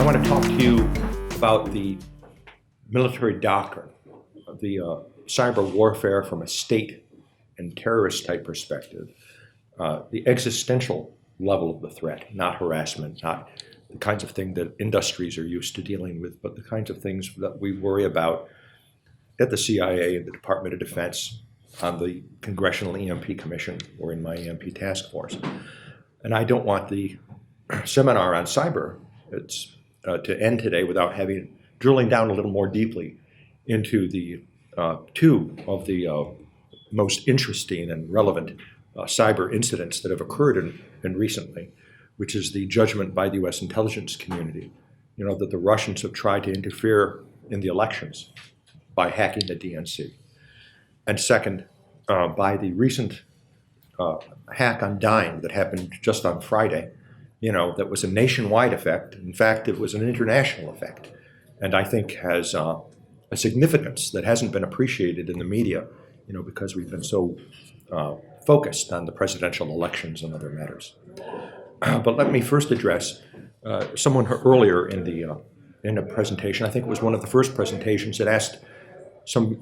want to talk to you about the military doctrine, the cyber warfare from a state and terrorist type perspective, the existential level of the threat, not harassment, not the kinds of thing that industries are used to dealing with, but the kinds of things that we worry about at the CIA and the Department of Defense, on the Congressional EMP Commission, or in my EMP Task Force. And I don't want the seminar on cyber to end today without drilling down a little more deeply into the two of the most interesting and relevant cyber incidents that have occurred in recently, which is the judgment by the U.S. intelligence community, that the Russians have tried to interfere in the elections by hacking the DNC. And second, by the recent hack on Dime that happened just on Friday, that was a nationwide effect. In fact, it was an international effect, and I think has a significance that hasn't been appreciated in the media, because we've been so focused on the presidential elections and other matters. But let me first address someone earlier in the presentation. I think it was one of the first presentations that asked some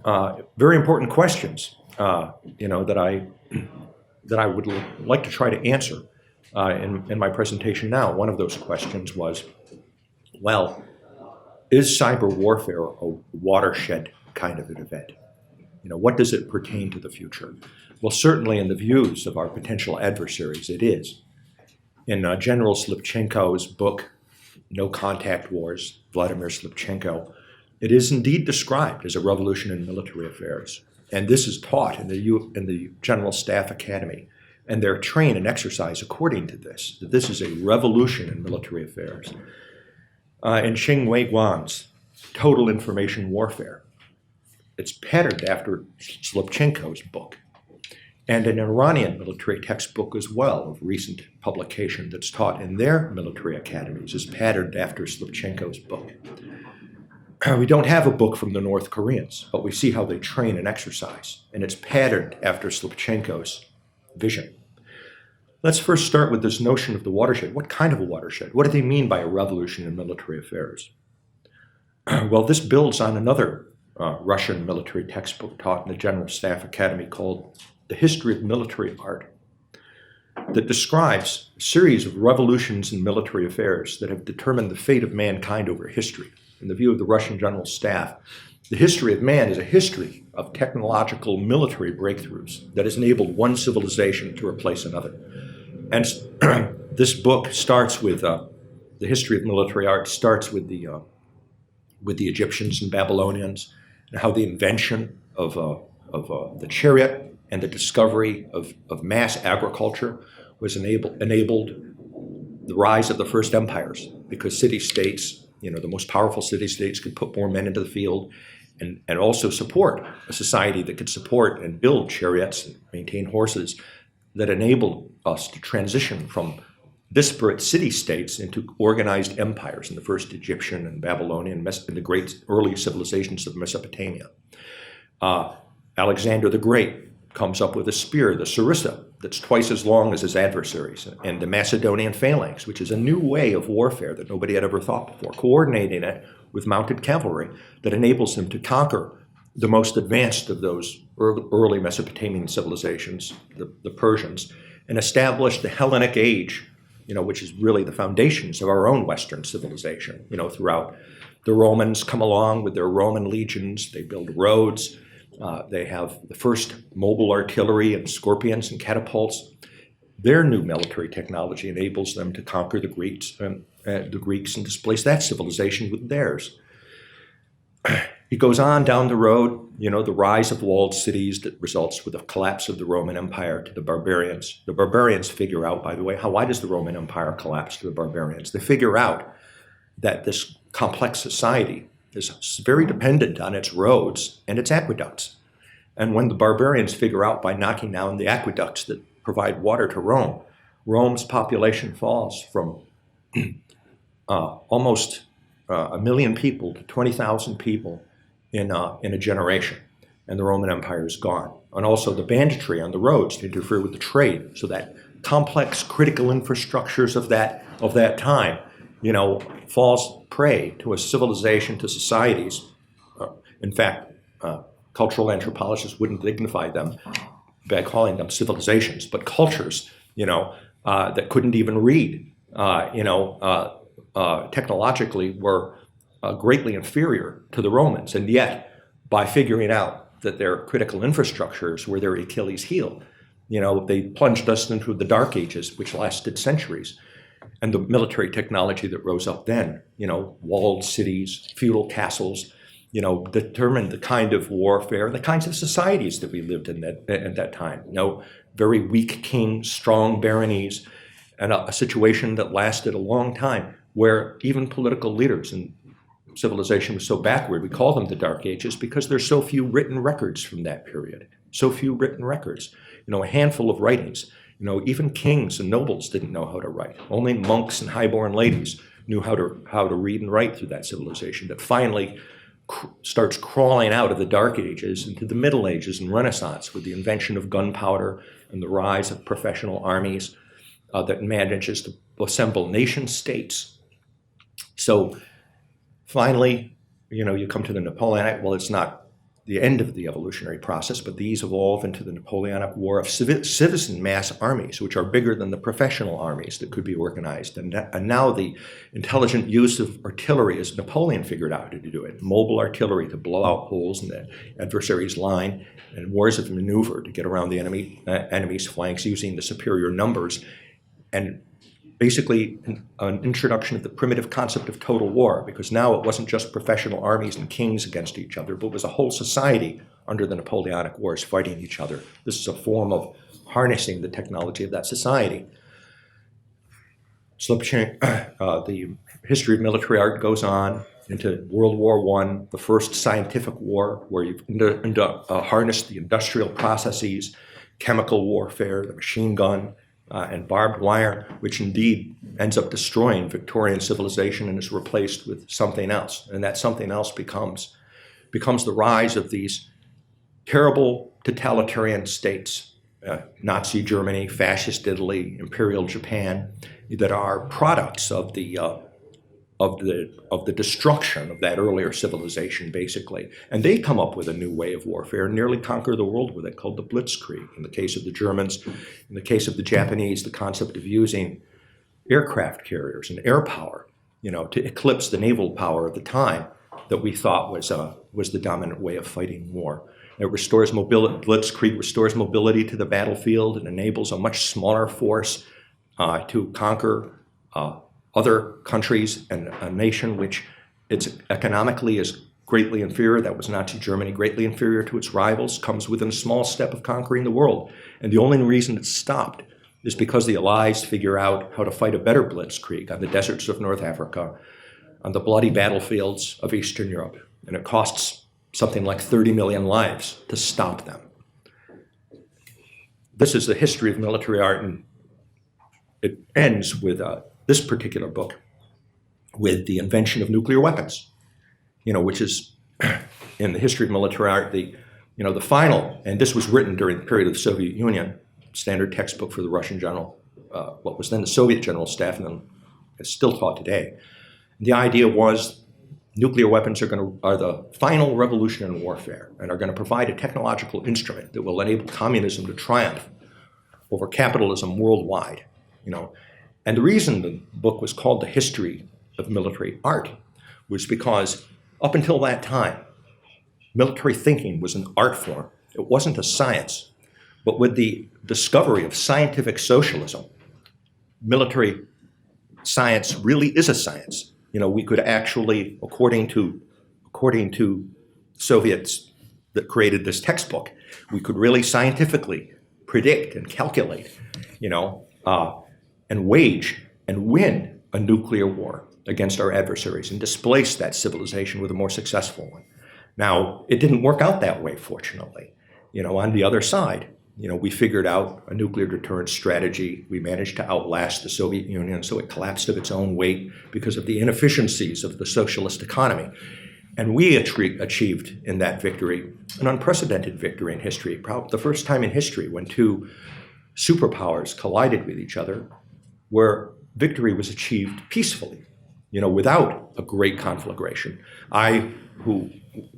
very important questions, that I would like to try to answer in my presentation now. One of those questions was, well, is cyber warfare a watershed kind of an event? What does it pertain to the future? Well, certainly in the views of our potential adversaries, it is. In General Slipchenko's book, No Contact Wars, Vladimir Slipchenko, it is indeed described as a revolution in military affairs. And this is taught in the General Staff Academy. And they're trained and exercised according to this, that this is a revolution in military affairs. In Xing Weiguan's Total Information Warfare, it's patterned after Slipchenko's book. And an Iranian military textbook as well, of recent publication that's taught in their military academies, is patterned after Slipchenko's book. We don't have a book from the North Koreans, but we see how they train and exercise, and it's patterned after Slipchenko's vision. Let's first start with this notion of the watershed. What kind of a watershed? What do they mean by a revolution in military affairs? Well, this builds on another Russian military textbook taught in the General Staff Academy called The History of Military Art, that describes a series of revolutions in military affairs that have determined the fate of mankind over history. In the view of the Russian General Staff, the history of man is a history of technological military breakthroughs that has enabled one civilization to replace another. And this book starts with the history of military art, starts with the Egyptians and Babylonians, and how the invention of the chariot and the discovery of mass agriculture was enabled the rise of the first empires, because city-states, the most powerful city-states, could put more men into the field and also support a society that could support and build chariots and maintain horses that enabled us to transition from disparate city-states into organized empires in the first Egyptian and Babylonian and the great early civilizations of Mesopotamia. Alexander the Great comes up with a spear, the sarissa, that's twice as long as his adversaries, and the Macedonian phalanx, which is a new way of warfare that nobody had ever thought before, coordinating it with mounted cavalry that enables him to conquer the most advanced of those early Mesopotamian civilizations, the Persians, and establish the Hellenic Age, which is really the foundations of our own Western civilization. Throughout, the Romans come along with their Roman legions, they build roads, they have the first mobile artillery and scorpions and catapults. Their new military technology enables them to conquer the Greeks and displace that civilization with theirs. It goes on down the road, the rise of walled cities that results with the collapse of the Roman Empire to the barbarians. The barbarians figure out, by the way, why does the Roman Empire collapse to the barbarians? They figure out that this complex society is very dependent on its roads and its aqueducts. And when the barbarians figure out by knocking down the aqueducts that provide water to Rome, Rome's population falls from almost 1 million people to 20,000 people in a generation, and the Roman Empire is gone. And also the banditry on the roads to interfere with the trade, so that complex critical infrastructures of that time, falls prey to a civilization, to societies. In fact, cultural anthropologists wouldn't dignify them by calling them civilizations, but cultures, that couldn't even read, technologically were greatly inferior to the Romans. And yet, by figuring out that their critical infrastructures were their Achilles heel, they plunged us into the Dark Ages, which lasted centuries. And the military technology that rose up then, walled cities, feudal castles, determined the kind of warfare, the kinds of societies that we lived in at that time. Very weak kings, strong baronies, and a situation that lasted a long time, where even political leaders, and civilization was so backward, we call them the Dark Ages because there's so few written records from that period. So few written records. A handful of writings. Even kings and nobles didn't know how to write. Only monks and highborn ladies knew how to read and write through that civilization that finally starts crawling out of the Dark Ages into the Middle Ages and Renaissance with the invention of gunpowder and the rise of professional armies that manages to assemble nation states. So finally, you come to the Napoleonic. Well, it's not the end of the evolutionary process, but these evolve into the Napoleonic War of citizen mass armies, which are bigger than the professional armies that could be organized. And now the intelligent use of artillery, as Napoleon figured out how to do it, mobile artillery to blow out holes in the adversary's line, and wars of maneuver to get around the enemy's flanks using the superior numbers, and basically an introduction of the primitive concept of total war, because now it wasn't just professional armies and kings against each other, but it was a whole society under the Napoleonic Wars fighting each other. This is a form of harnessing the technology of that society. So the history of military art goes on into World War I, the first scientific war, where you've harnessed the industrial processes, chemical warfare, the machine gun, and barbed wire, which indeed ends up destroying Victorian civilization and is replaced with something else. And that something else becomes the rise of these terrible totalitarian states, Nazi Germany, fascist Italy, Imperial Japan, that are products of the destruction of that earlier civilization, basically. And they come up with a new way of warfare and nearly conquer the world with it, called the Blitzkrieg. In the case of the Germans, in the case of the Japanese, the concept of using aircraft carriers and air power, to eclipse the naval power of the time that we thought was the dominant way of fighting war. It restores mobility. Blitzkrieg restores mobility to the battlefield and enables a much smaller force to conquer other countries and a nation which economically is greatly inferior. That was Nazi Germany, greatly inferior to its rivals, comes within a small step of conquering the world. And the only reason it stopped is because the Allies figure out how to fight a better blitzkrieg on the deserts of North Africa, on the bloody battlefields of Eastern Europe. And it costs something like 30 million lives to stop them. This is the history of military art, and it ends with this particular book with the invention of nuclear weapons, which is in the history of military art, the final, and this was written during the period of the Soviet Union, standard textbook for the Russian general, what was then the Soviet General Staff, and then it's still taught today. The idea was nuclear weapons are the final revolution in warfare and are going to provide a technological instrument that will enable communism to triumph over capitalism worldwide, And the reason the book was called The History of Military Art was because up until that time, military thinking was an art form. It wasn't a science. But with the discovery of scientific socialism, military science really is a science. We could actually, according to Soviets that created this textbook, we could really scientifically predict and calculate, and wage and win a nuclear war against our adversaries and displace that civilization with a more successful one. Now, it didn't work out that way, fortunately. On the other side, we figured out a nuclear deterrence strategy. We managed to outlast the Soviet Union, so it collapsed of its own weight because of the inefficiencies of the socialist economy. And we achieved in that victory an unprecedented victory in history, probably the first time in history when two superpowers collided with each other, where victory was achieved peacefully. without a great conflagration. I, who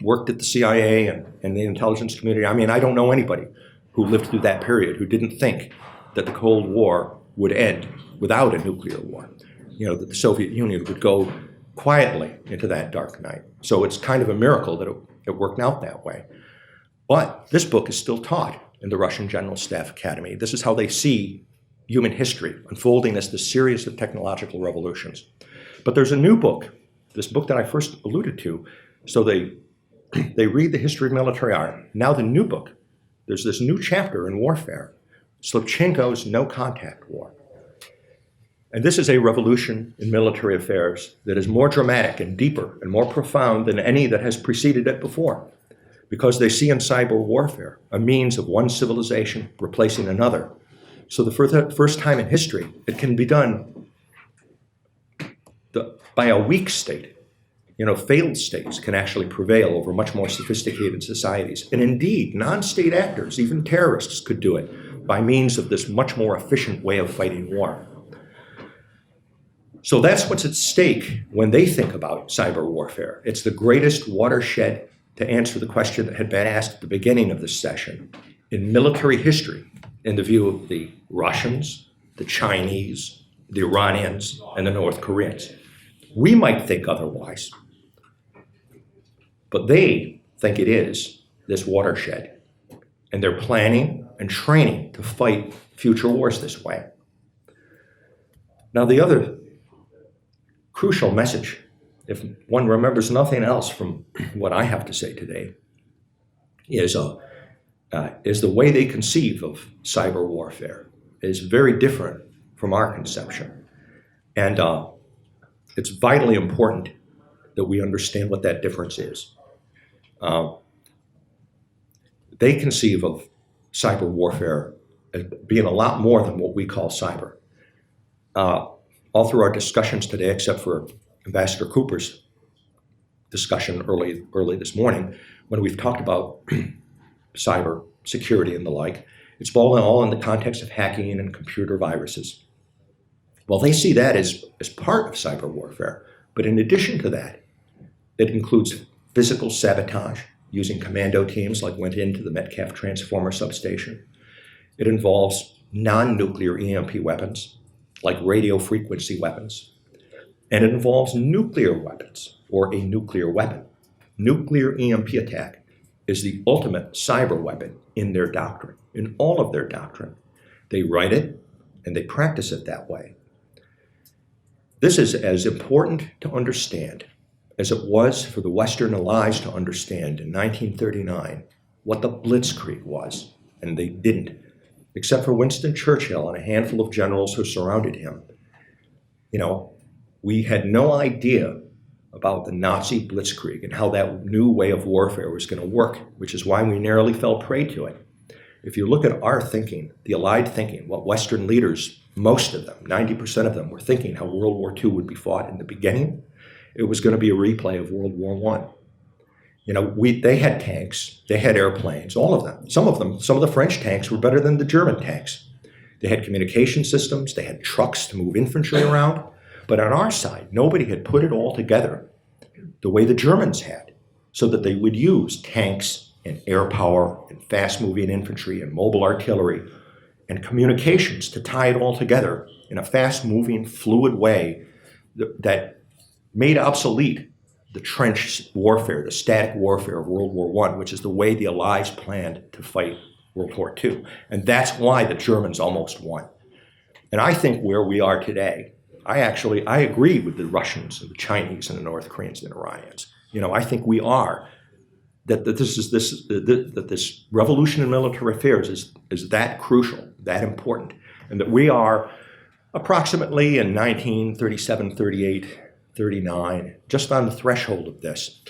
worked at the CIA and the intelligence community, I don't know anybody who lived through that period who didn't think that the Cold War would end without a nuclear war. That the Soviet Union would go quietly into that dark night. So it's kind of a miracle that it worked out that way. But this book is still taught in the Russian General Staff Academy. This is how they see human history unfolding as the series of technological revolutions. But there's a new book, this book that I first alluded to. So they read the history of military art. Now the new book, there's this new chapter in warfare, Slivchenko's No Contact War. And this is a revolution in military affairs that is more dramatic and deeper and more profound than any that has preceded it before, because they see in cyber warfare a means of one civilization replacing another. So for the first time in history, it can be done by a weak state. Failed states can actually prevail over much more sophisticated societies. And indeed, non-state actors, even terrorists, could do it by means of this much more efficient way of fighting war. So that's what's at stake when they think about cyber warfare. It's the greatest watershed, to answer the question that had been asked at the beginning of this session, in military history, in the view of the Russians, the Chinese, the Iranians, and the North Koreans. We might think otherwise, but they think it is this watershed, and they're planning and training to fight future wars this way. Now, the other crucial message, if one remembers nothing else from what I have to say today, is the way they conceive of cyber warfare is very different from our conception. And it's vitally important that we understand what that difference is. They conceive of cyber warfare as being a lot more than what we call cyber. All through our discussions today, except for Ambassador Cooper's discussion early this morning, when we've talked about cyber security and the like, it's all in the context of hacking and computer viruses. Well, they see that as part of cyber warfare. But in addition to that, it includes physical sabotage using commando teams like went into the Metcalf transformer substation. It involves non-nuclear EMP weapons like radio frequency weapons. And it involves nuclear weapons or a nuclear weapon. Nuclear EMP attack is the ultimate cyber weapon in their doctrine, in all of their doctrine. They write it and they practice it that way. This is as important to understand as it was for the Western allies to understand in 1939 what the Blitzkrieg was, and they didn't, except for Winston Churchill and a handful of generals who surrounded him. We had no idea about the Nazi Blitzkrieg and how that new way of warfare was going to work, which is why we narrowly fell prey to it. If you look at our thinking, the Allied thinking, what Western leaders, most of them, 90% of them, were thinking how World War II would be fought in the beginning, it was going to be a replay of World War I. They had tanks, they had airplanes, all of them. Some of the French tanks were better than the German tanks. They had communication systems, they had trucks to move infantry around. But on our side, nobody had put it all together the way the Germans had, so that they would use tanks and air power and fast-moving infantry and mobile artillery and communications to tie it all together in a fast-moving, fluid way that made obsolete the trench warfare, the static warfare of World War I, which is the way the Allies planned to fight World War II. And that's why the Germans almost won. And I think where we are today, I agree with the Russians and the Chinese and the North Koreans and the Iranians. I think we are, that this revolution in military affairs is that crucial, that important, and that we are approximately in 1937, 38, 39, just on the threshold of this,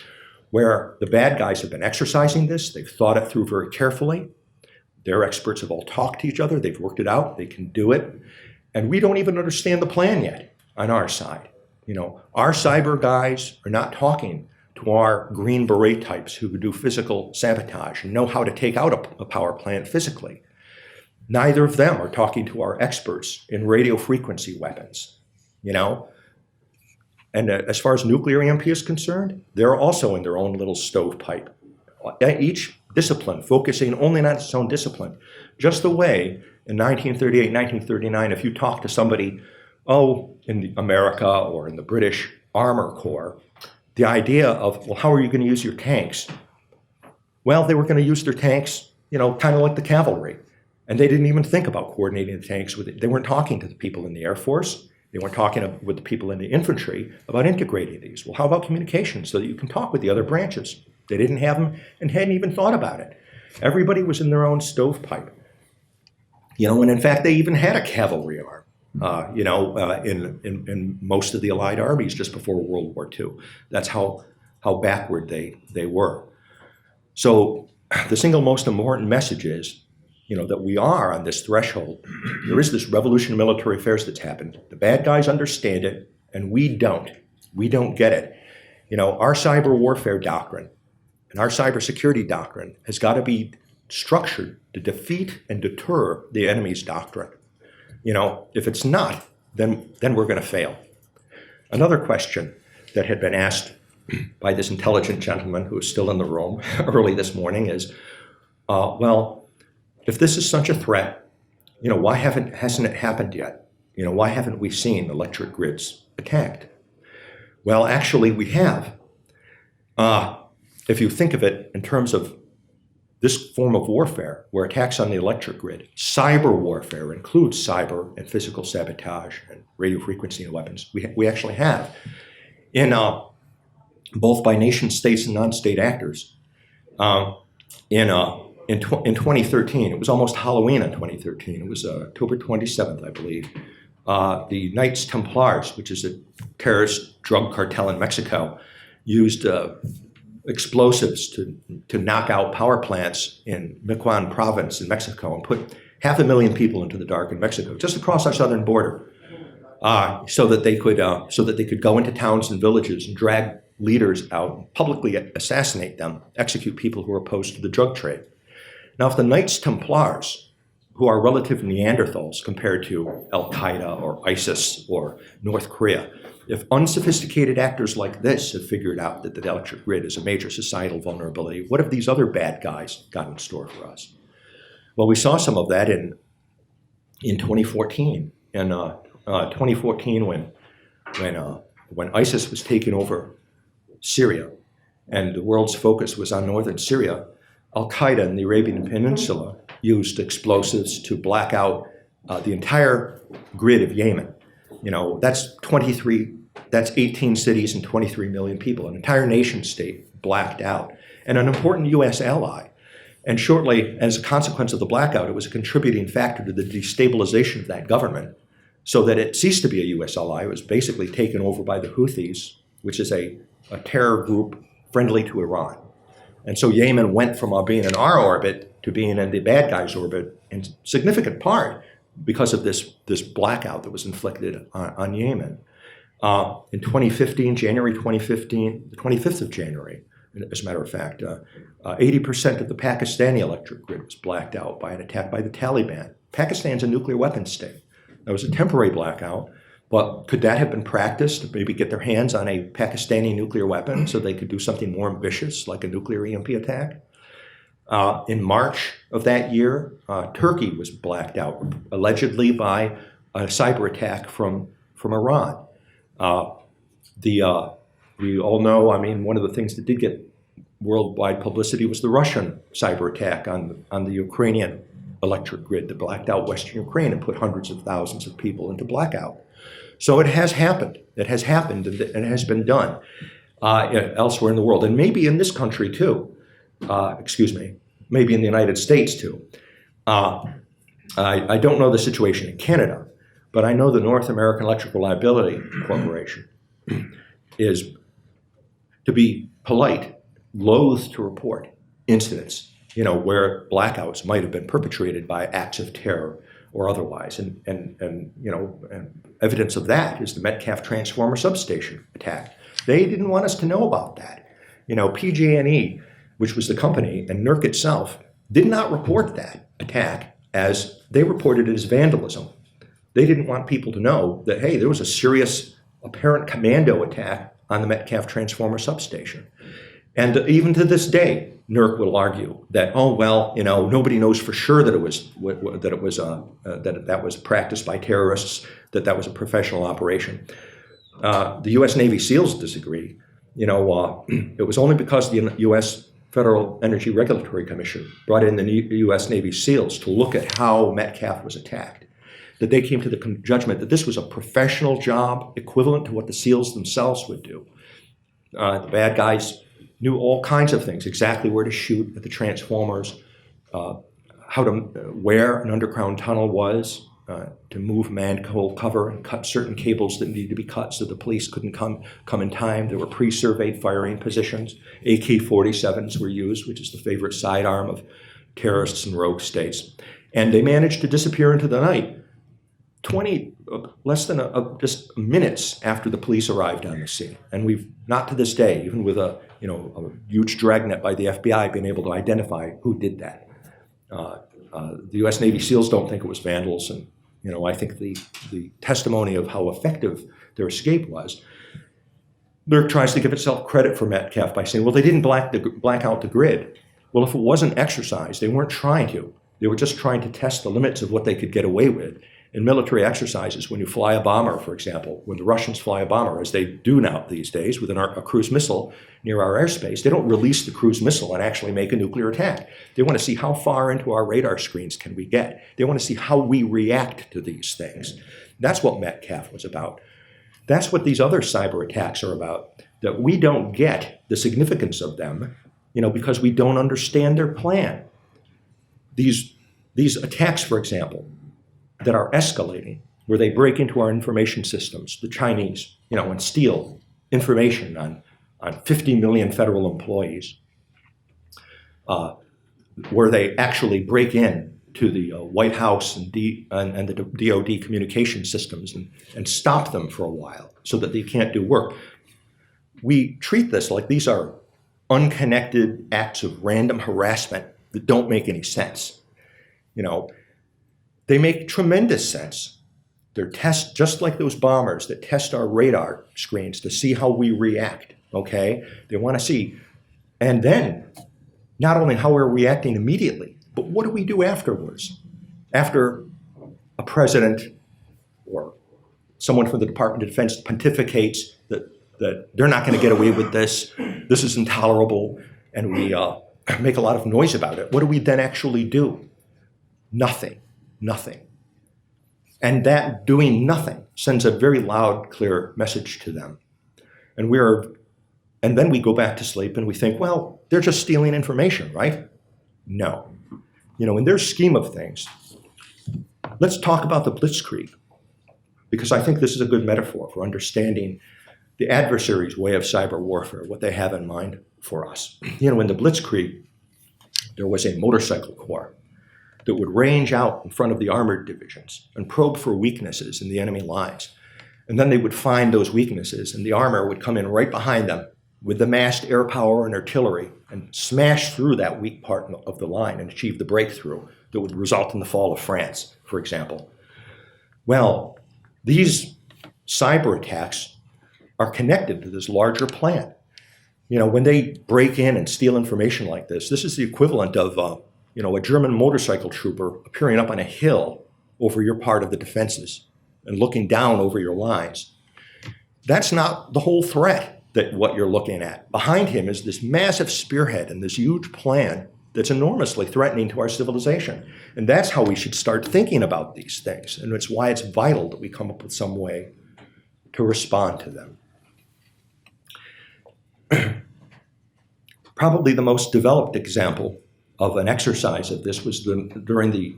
where the bad guys have been exercising this, they've thought it through very carefully, their experts have all talked to each other, they've worked it out, they can do it, and we don't even understand the plan yet on our side. Our cyber guys are not talking to our Green Beret types who do physical sabotage and know how to take out a power plant physically. Neither of them are talking to our experts in radio frequency weapons. And as far as nuclear EMP is concerned, they're also in their own little stovepipe. Each discipline focusing only on its own discipline. Just the way in 1938, 1939, if you talk to somebody, in America or in the British Armor Corps, the idea of, well, how are you going to use your tanks? Well, they were going to use their tanks, kind of like the cavalry. And they didn't even think about coordinating the tanks with it. They weren't talking to the people in the Air Force. They weren't talking with the people in the infantry about integrating these. Well, how about communication so that you can talk with the other branches? They didn't have them and hadn't even thought about it. Everybody was in their own stovepipe. And in fact, they even had a cavalry arm, in most of the Allied armies just before World War II. That's how backward they were. So the single most important message is, that we are on this threshold. There is this revolution in military affairs that's happened. The bad guys understand it, and we don't. We don't get it. Our cyber warfare doctrine and our cybersecurity doctrine has got to be structured to defeat and deter the enemy's doctrine. If it's not, then we're going to fail. Another question that had been asked by this intelligent gentleman who is still in the room early this morning is, if this is such a threat, why hasn't it happened yet? Why haven't we seen electric grids attacked? Well, actually, we have. If you think of it in terms of this form of warfare, where attacks on the electric grid, cyber warfare includes cyber and physical sabotage and radio frequency weapons. We actually have, in both by nation states and non-state actors. In 2013, it was almost Halloween in 2013. It was October 27th, I believe. The Knights Templars, which is a terrorist drug cartel in Mexico, used explosives to knock out power plants in Michoacan province in Mexico and put 500,000 people into the dark in Mexico, just across our southern border, so that they could go into towns and villages and drag leaders out, and publicly assassinate them, execute people who are opposed to the drug trade. Now, if the Knights Templars, who are relative Neanderthals compared to Al-Qaeda or ISIS or North Korea, if unsophisticated actors like this have figured out that the electric grid is a major societal vulnerability, what have these other bad guys got in store for us? Well, we saw some of that in 2014. In 2014, when ISIS was taking over Syria and the world's focus was on northern Syria, Al-Qaeda in the Arabian Peninsula used explosives to black out the entire grid of Yemen. That's 18 cities and 23 million people, an entire nation state blacked out, and an important U.S. ally. And shortly, as a consequence of the blackout, it was a contributing factor to the destabilization of that government, so that it ceased to be a U.S. ally. It was basically taken over by the Houthis, which is a terror group friendly to Iran. And so Yemen went from being in our orbit to being in the bad guys' orbit, in significant part because of this blackout that was inflicted on Yemen. In 2015, January 2015, the 25th of January, as a matter of fact, 80% of the Pakistani electric grid was blacked out by an attack by the Taliban. Pakistan's a nuclear weapons state. That was a temporary blackout, but could that have been practiced to maybe get their hands on a Pakistani nuclear weapon so they could do something more ambitious, like a nuclear EMP attack? In March of that year, Turkey was blacked out, allegedly by a cyber attack from Iran. We all know, one of the things that did get worldwide publicity was the Russian cyber attack on the Ukrainian electric grid that blacked out Western Ukraine and put hundreds of thousands of people into blackout. So it has happened. It has happened, and it has been done elsewhere in the world, and maybe in this country too. Maybe in the United States too. I don't know the situation in Canada, but I know the North American Electric Reliability Corporation is, to be polite, loath to report incidents, where blackouts might have been perpetrated by acts of terror or otherwise. And evidence of that is the Metcalf Transformer substation attack. They didn't want us to know about that. PG&E, which was the company, and NERC itself, did not report that attack, as they reported it as vandalism. They didn't want people to know that, hey, there was a serious apparent commando attack on the Metcalfe transformer substation. And even to this day, NERC will argue that, oh well, nobody knows for sure that that was practiced by terrorists, that was a professional operation. The U.S. Navy SEALs disagree. It was only because the U.S. Federal Energy Regulatory Commission brought in the U.S. Navy SEALs to look at how Metcalfe was attacked that they came to the judgment that this was a professional job equivalent to what the SEALs themselves would do. The bad guys knew all kinds of things, exactly where to shoot at the transformers, where an underground tunnel was, to move manhole cover and cut certain cables that needed to be cut so the police couldn't come in time. There were pre-surveyed firing positions. AK-47s were used, which is the favorite sidearm of terrorists in rogue states. And they managed to disappear into the night, less than just minutes after the police arrived on the scene. And we've not to this day, even with a huge dragnet by the FBI, been able to identify who did that. The U.S. Navy SEALs don't think it was vandals, and I think the testimony of how effective their escape was. NERC tries to give itself credit for Metcalfe by saying, well, they didn't black out the grid. Well, if it wasn't exercise, they weren't trying to. They were just trying to test the limits of what they could get away with. In military exercises, when you fly a bomber, for example, when the Russians fly a bomber, as they do now these days with a cruise missile near our airspace, they don't release the cruise missile and actually make a nuclear attack. They want to see how far into our radar screens can we get. They want to see how we react to these things. That's what Metcalfe was about. That's what these other cyber attacks are about, that we don't get the significance of them, because we don't understand their plan. These attacks, for example, that are escalating, where they break into our information systems, the Chinese, and steal information on 50 million federal employees, where they actually break in to the White House and the DoD communication systems and stop them for a while so that they can't do work. We treat this like these are unconnected acts of random harassment that don't make any sense. They make tremendous sense. They're just like those bombers that test our radar screens to see how we react, okay? They want to see, and then not only how we're reacting immediately, but what do we do afterwards? After a president or someone from the Department of Defense pontificates that they're not going to get away with this is intolerable, and we make a lot of noise about it. What do we then actually do? Nothing. And that doing nothing sends a very loud, clear message to them. And then we go back to sleep and we think, well, they're just stealing information, right? No. In their scheme of things, let's talk about the blitzkrieg, because I think this is a good metaphor for understanding the adversary's way of cyber warfare, what they have in mind for us. In the blitzkrieg, there was a motorcycle corps that would range out in front of the armored divisions and probe for weaknesses in the enemy lines. And then they would find those weaknesses, and the armor would come in right behind them with the massed air power and artillery and smash through that weak part of the line and achieve the breakthrough that would result in the fall of France, for example. Well, these cyber attacks are connected to this larger plan. When they break in and steal information like this is the equivalent of a German motorcycle trooper appearing up on a hill over your part of the defenses and looking down over your lines. That's not the whole threat that what you're looking at. Behind him is this massive spearhead and this huge plan that's enormously threatening to our civilization. And that's how we should start thinking about these things. And it's why it's vital that we come up with some way to respond to them. Probably the most developed example of an exercise of this was during the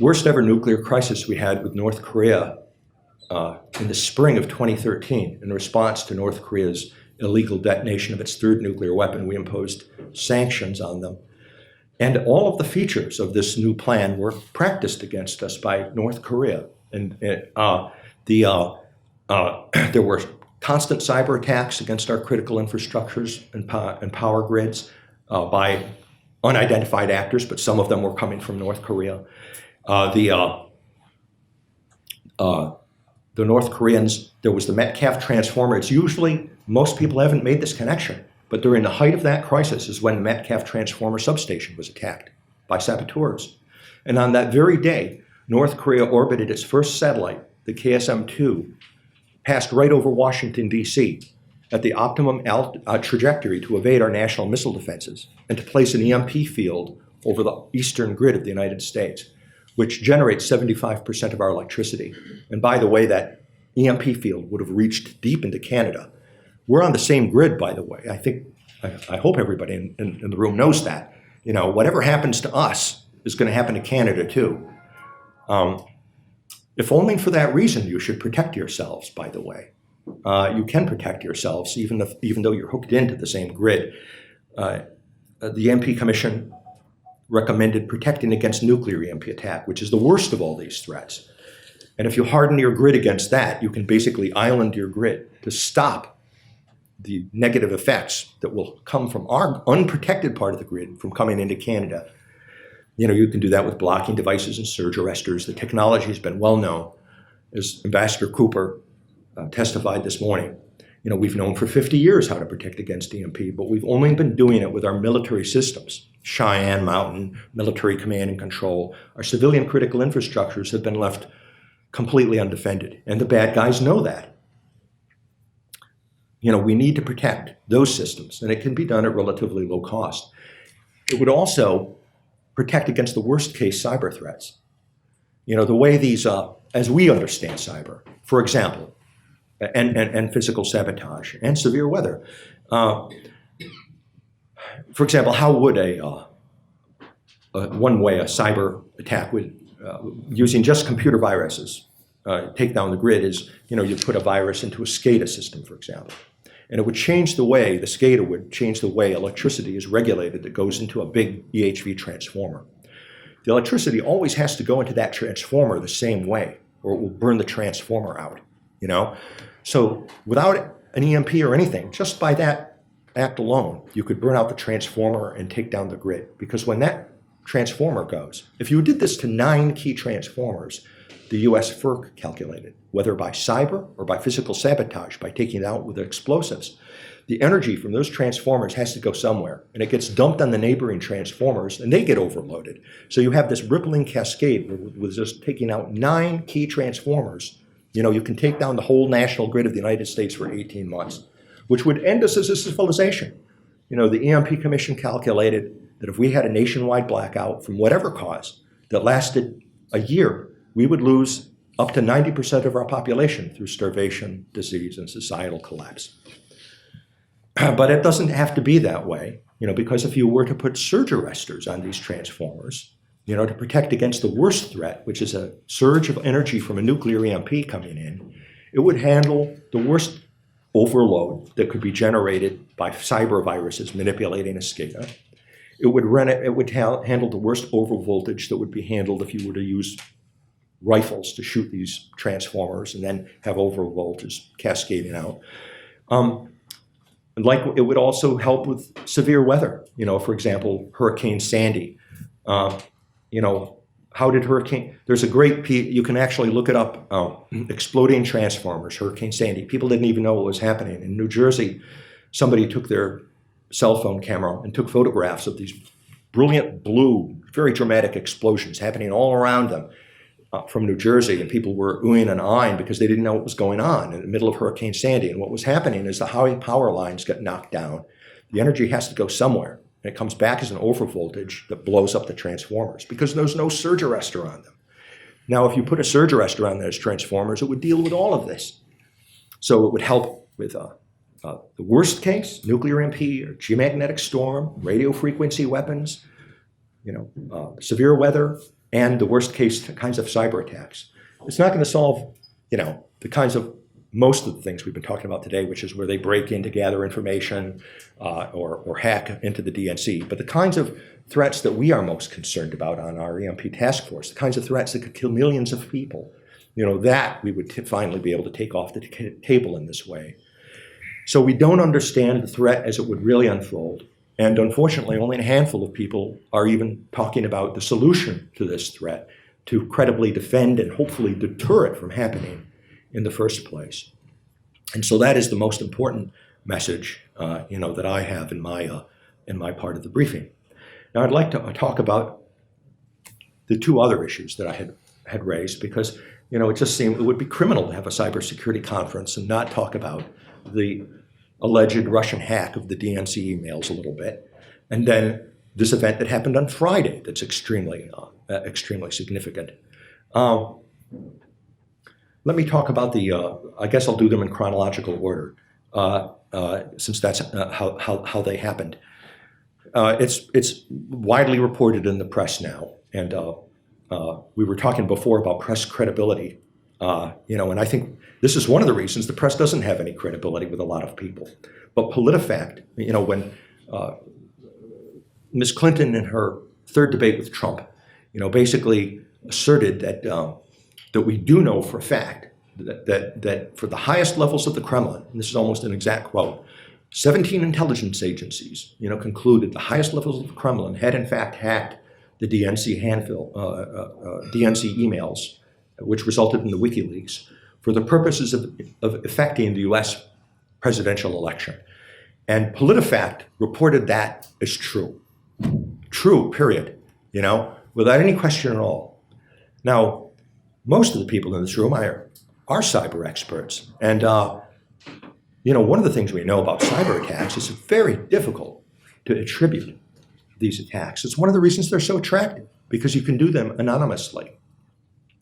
worst ever nuclear crisis we had with North Korea in the spring of 2013. In response to North Korea's illegal detonation of its third nuclear weapon, we imposed sanctions on them. And all of the features of this new plan were practiced against us by North Korea. And there were constant cyber attacks against our critical infrastructures and power grids by unidentified actors, but some of them were coming from North Korea. The the North Koreans, there was the Metcalf transformer. It's usually, most people haven't made this connection, but during the height of that crisis is when the Metcalf transformer substation was attacked by saboteurs. And on that very day, North Korea orbited its first satellite, the KSM-2, passed right over Washington, D.C., at the optimum trajectory to evade our national missile defenses and to place an EMP field over the eastern grid of the United States, which generates 75% of our electricity. And by the way, that EMP field would have reached deep into Canada. We're on the same grid, by the way. I hope everybody in the room knows that. You know, whatever happens to us is going to happen to Canada too. If only for that reason, you should protect yourselves, by the way. You can protect yourselves even though you're hooked into the same grid. The EMP Commission recommended protecting against nuclear EMP attack, which is the worst of all these threats. And if you harden your grid against that, you can basically island your grid to stop the negative effects that will come from our unprotected part of the grid from coming into Canada. You know, you can do that with blocking devices and surge arresters. The technology has been well known. As Ambassador Cooper testified this morning, you know, we've known for 50 years how to protect against EMP, but we've only been doing it with our military systems. Cheyenne Mountain, military command and control. Our civilian critical infrastructures have been left completely undefended, and the bad guys know that. You know, we need to protect those systems, and it can be done at relatively low cost. It would also protect against the worst case cyber threats. You know, the way these, as we understand cyber, for example, and physical sabotage and severe weather. For example, how would one way a cyber attack would, using just computer viruses, take down the grid is, you know, you put a virus into a SCADA system, for example, and it would change the way, the SCADA would change the way electricity is regulated that goes into a big EHV transformer. The electricity always has to go into that transformer the same way, or it will burn the transformer out, you know? So without an EMP or anything, just by that act alone, you could burn out the transformer and take down the grid. Because when that transformer goes, if you did this to 9 key transformers, the US FERC calculated, whether by cyber or by physical sabotage, by taking it out with explosives, the energy from those transformers has to go somewhere, and it gets dumped on the neighboring transformers, and they get overloaded. So you have this rippling cascade with just taking out 9 key transformers. You know, you can take down the whole national grid of the United States for 18 months, which would end us as a civilization. You know, the EMP Commission calculated that if we had a nationwide blackout from whatever cause that lasted a year, we would lose up to 90% of our population through starvation, disease, and societal collapse. But it doesn't have to be that way, you know, because if you were to put surge arresters on these transformers, you know, to protect against the worst threat, which is a surge of energy from a nuclear EMP coming in, it would handle the worst overload that could be generated by cyber viruses manipulating a SCADA. It would handle the worst overvoltage that would be handled if you were to use rifles to shoot these transformers and then have overvoltage cascading out. Like it would also help with severe weather. You know, for example, Hurricane Sandy. You know, how did there's a great, you can actually look it up, exploding transformers, Hurricane Sandy. People didn't even know what was happening. In New Jersey, somebody took their cell phone camera and took photographs of these brilliant blue, very dramatic explosions happening all around them from New Jersey, and people were oohing and aahing because they didn't know what was going on in the middle of Hurricane Sandy. And what was happening is the high power lines got knocked down. The energy has to go somewhere. And it comes back as an overvoltage that blows up the transformers because there's no surge arrestor on them. Now, if you put a surge arrestor on those transformers, it would deal with all of this. So it would help with the worst case, nuclear EMP or geomagnetic storm, radio frequency weapons, you know, severe weather, and the worst case kinds of cyber attacks. It's not going to solve, you know, the kinds of most of the things we've been talking about today, which is where they break in to gather information or hack into the DNC. But the kinds of threats that we are most concerned about on our EMP task force, the kinds of threats that could kill millions of people, you know, that we would finally be able to take off the table in this way. So we don't understand the threat as it would really unfold. And unfortunately, only a handful of people are even talking about the solution to this threat to credibly defend and hopefully deter it from happening. in the first place. And so that is the most important message, that I have in my part of the briefing. Now, I'd like to talk about the two other issues that I had raised, because it just seemed it would be criminal to have a cybersecurity conference and not talk about the alleged Russian hack of the DNC emails a little bit, and then this event that happened on Friday that's extremely significant. Let me talk about I guess I'll do them in chronological order, since that's how they happened. It's widely reported in the press now, and we were talking before about press credibility, and I think this is one of the reasons the press doesn't have any credibility with a lot of people. But PolitiFact, when Ms. Clinton in her third debate with Trump, basically asserted that we do know for a fact that for the highest levels of the Kremlin, and this is almost an exact quote, 17 intelligence agencies, concluded the highest levels of the Kremlin had in fact hacked the DNC DNC emails, which resulted in the WikiLeaks, for the purposes of affecting the U.S. presidential election. And PolitiFact reported that as true. True, period, without any question at all. Now, most of the people in this room are cyber experts. And, one of the things we know about cyber attacks is it's very difficult to attribute these attacks. It's one of the reasons they're so attractive, because you can do them anonymously.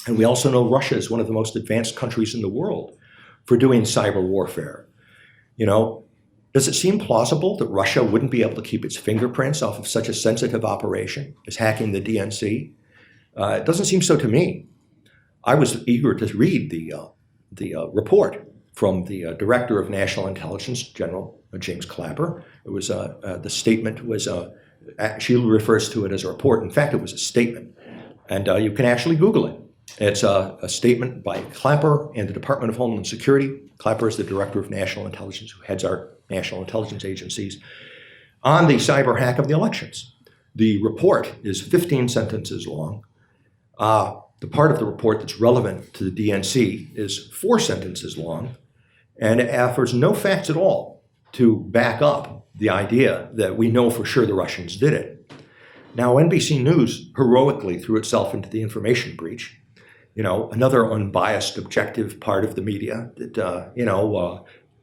And we also know Russia is one of the most advanced countries in the world for doing cyber warfare. Does it seem plausible that Russia wouldn't be able to keep its fingerprints off of such a sensitive operation as hacking the DNC? It doesn't seem so to me. I was eager to read the report from the Director of National Intelligence, General James Clapper. It was the statement was she refers to it as a report. In fact, it was a statement, and you can actually Google it. It's a statement by Clapper and the Department of Homeland Security. Clapper is the Director of National Intelligence, who heads our national intelligence agencies, on the cyber hack of the elections. The report is 15 sentences long. The part of the report that's relevant to the DNC is 4 sentences long, and it offers no facts at all to back up the idea that we know for sure the Russians did it. Now, NBC News heroically threw itself into the information breach. Another unbiased, objective part of the media that,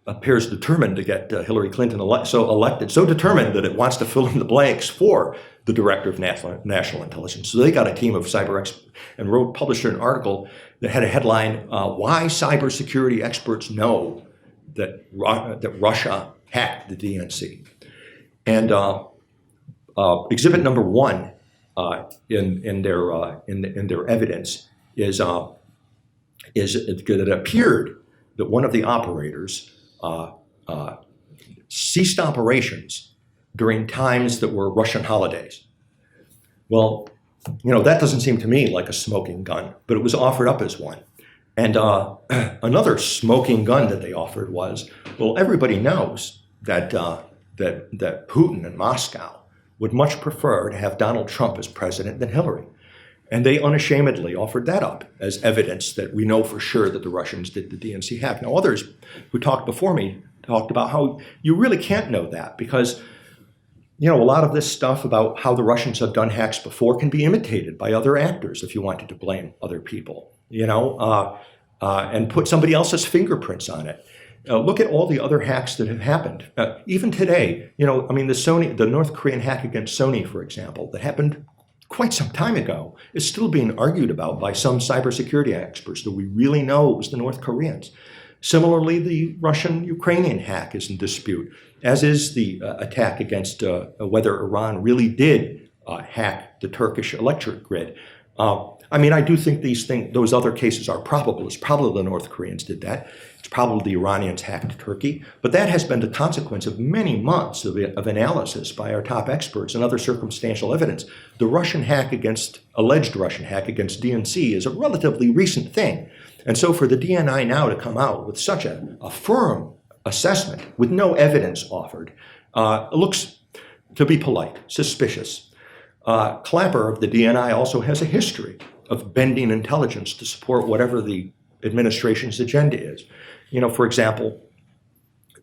appears determined to get Hillary Clinton elected, so determined that it wants to fill in the blanks for the Director of National Intelligence. So they got a team of cyber experts and published an article that had a headline, Why Cybersecurity Experts Know that Russia Hacked the DNC. And exhibit number 1 in their evidence is that it appeared that one of the operators ceased operations during times that were Russian holidays. Well, that doesn't seem to me like a smoking gun, but it was offered up as one. And another smoking gun that they offered was, well, everybody knows that Putin and Moscow would much prefer to have Donald Trump as president than Hillary. And they unashamedly offered that up as evidence that we know for sure that the Russians did the DNC hack. Now, others who talked before me talked about how you really can't know that because, a lot of this stuff about how the Russians have done hacks before can be imitated by other actors if you wanted to blame other people, and put somebody else's fingerprints on it. Look at all the other hacks that have happened. Even today, the North Korean hack against Sony, for example, that happened quite some time ago, is still being argued about by some cybersecurity experts that we really know it was the North Koreans. Similarly, the Russian-Ukrainian hack is in dispute, as is the attack against whether Iran really did hack the Turkish electric grid. I do think those other cases are probable. It's probably the North Koreans did that. It's probably the Iranians hacked Turkey. But that has been the consequence of many months of analysis by our top experts and other circumstantial evidence. The alleged Russian hack against DNC is a relatively recent thing. And so for the DNI now to come out with such a firm assessment with no evidence offered looks, to be polite, suspicious. Clapper of the DNI also has a history of bending intelligence to support whatever the administration's agenda is. You know, for example,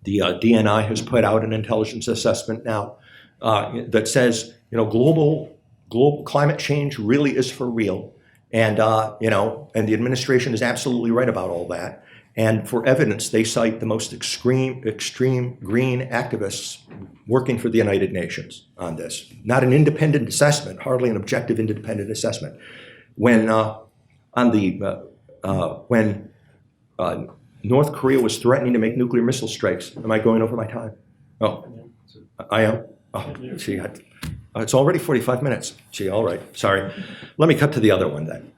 the DNI has put out an intelligence assessment now that says, you know, global climate change really is for real. And, you know, and the administration is absolutely right about all that. And for evidence, they cite the most extreme green activists working for the United Nations on this. Not an independent assessment, hardly an objective independent assessment. When North Korea was threatening to make nuclear missile strikes, am I going over my time? Oh, I am? Oh, gee, it's already 45 minutes. Gee, all right, sorry. Let me cut to the other one then.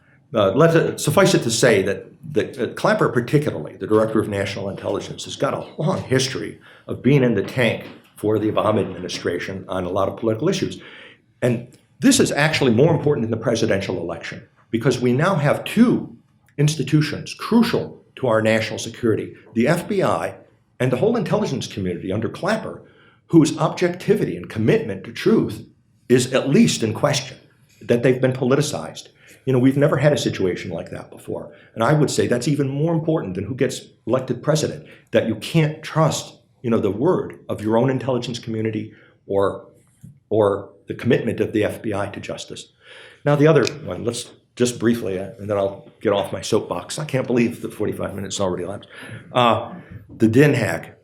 Suffice it to say that Clapper particularly, the Director of National Intelligence, has got a long history of being in the tank for the Obama administration on a lot of political issues. And this is actually more important than the presidential election, because we now have two institutions crucial to our national security, the FBI and the whole intelligence community under Clapper, whose objectivity and commitment to truth is at least in question, that they've been politicized. You know, we've never had a situation like that before. And I would say that's even more important than who gets elected president, that you can't trust, you know, the word of your own intelligence community or the commitment of the FBI to justice. Now, the other one, let's just briefly, and then I'll get off my soapbox. I can't believe that 45 minutes already elapsed. The DIN hack.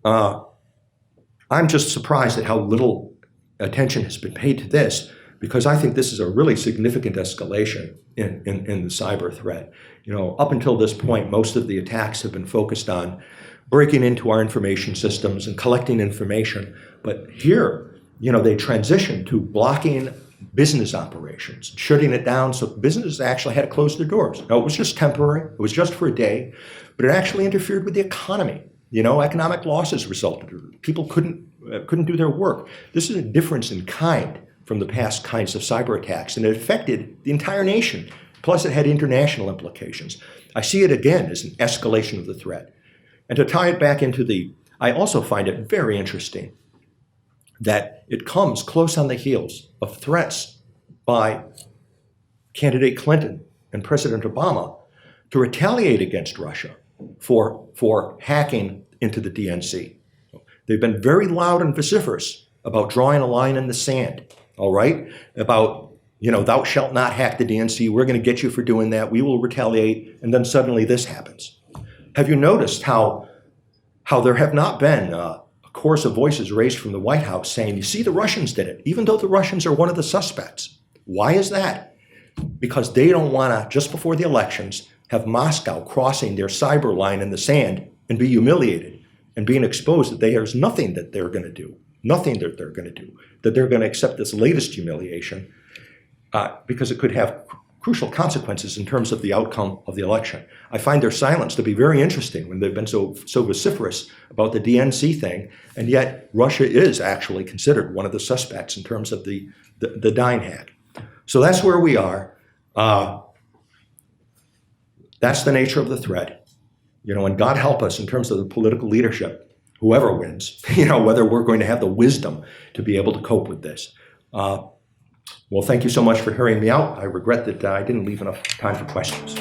I'm just surprised at how little attention has been paid to this, because I think this is a really significant escalation in the cyber threat. You know, up until this point, most of the attacks have been focused on breaking into our information systems and collecting information. But here, you know, they transitioned to blocking business operations, shutting it down, so businesses actually had to close their doors. Now, it was just temporary, it was just for a day, but it actually interfered with the economy. You know, economic losses resulted. People couldn't do their work. This is a difference in kind from the past kinds of cyber attacks, and it affected the entire nation. Plus, it had international implications. I see it again as an escalation of the threat. And to tie it back into I also find it very interesting that it comes close on the heels of threats by candidate Clinton and President Obama to retaliate against Russia for hacking into the DNC. They've been very loud and vociferous about drawing a line in the sand, all right? About, you know, thou shalt not hack the DNC, we're gonna get you for doing that, we will retaliate, and then suddenly this happens. Have you noticed how there have not been a chorus of voices raised from the White House saying, you see, the Russians did it, even though the Russians are one of the suspects? Why is that? Because they don't wanna, just before the elections, have Moscow crossing their cyber line in the sand and be humiliated and being exposed that there's nothing that they're gonna do, that they're gonna accept this latest humiliation because it could have crucial consequences in terms of the outcome of the election. I find their silence to be very interesting when they've been so vociferous about the DNC thing, and yet Russia is actually considered one of the suspects in terms of the Dyn hack. So that's where we are. That's the nature of the threat. You know, and God help us in terms of the political leadership, whoever wins, you know, whether we're going to have the wisdom to be able to cope with this. Well, thank you so much for hearing me out. I regret that I didn't leave enough time for questions.